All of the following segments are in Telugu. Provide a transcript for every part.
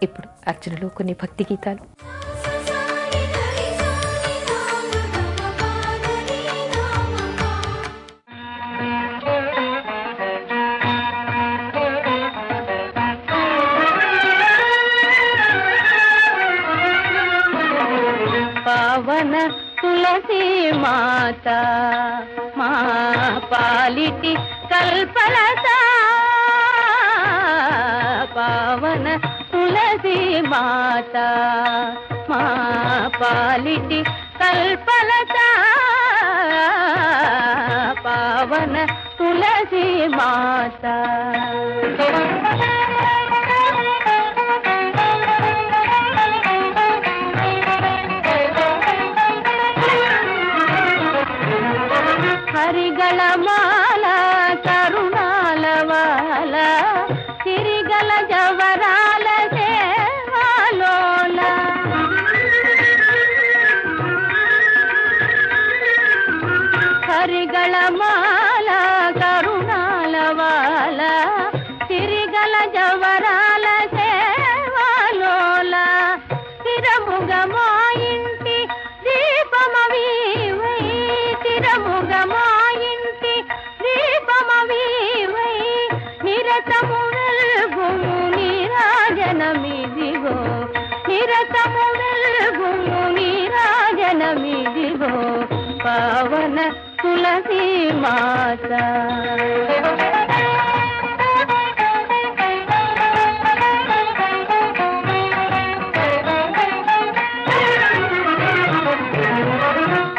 ఇప్పుడు అర్చనలో కొన్ని భక్తి గీతాలు. పావన తులసి మాత మా పాలిటి కల్పలత, పావన తులసి మాత మా పాలిటి కల్పలత, పావన తులసి మాత. హరిగళ మాల కరుణాల వాల సిరిగల జవరాల సేవాలోల, హరిగళ మాల కరుణాల వాల సిరిగల జవరాల సేవాలోల, స్థిరముగ మా ఇంటి దీపమవీవై, స్థిరముగ మా ఇంటి దీపమవీవై, నిరతము వెల్గుము నీరాజనమిదిగో, నిరతము వెల్గుము నీరాజనమిదిగో, పావన తులసి మాత.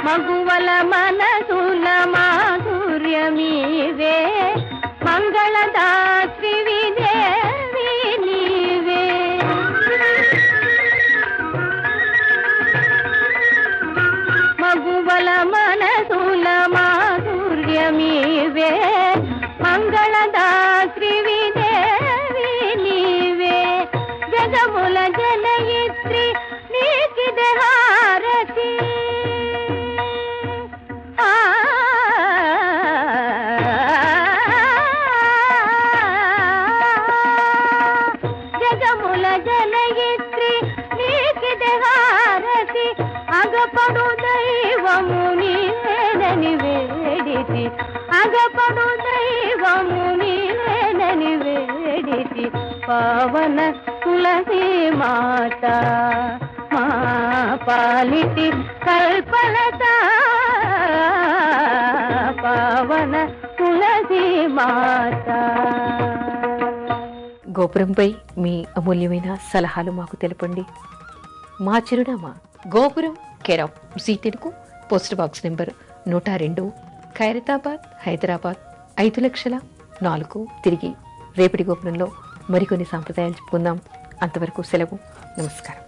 మగువల మనసుల మాధుర్యమీవే, మంగళదాత్రి విదేవి నీవే, మగువల మనసుల మాధుర్యమీవే, మంగళదాత్రి విదేవి నీవే, జగముల జనయిత్రి నీకిదే హారతి, జగముల జనయిత్రి నీకిదే హారతి, అగపడు దైవము నీవేనని వేడితి, అగపడు దైవము నీవేనని వేడితి, పావన తులసి మాత మా పాలిటి కల్పలత, పావన తులసి మాత. గోపురంపై మీ అమూల్యమైన సలహాలు మాకు తెలపండి. మా చిరునామా గోపురం, కేర్ ఆఫ్ సీతెడుకు, post box number 102, Khairatabad, Hyderabad 5,04,000. తిరిగి రేపటి గోపురంలో మరికొన్ని సాంప్రదాయాలు చెప్పుకుందాం. అంతవరకు సెలవు. నమస్కారం.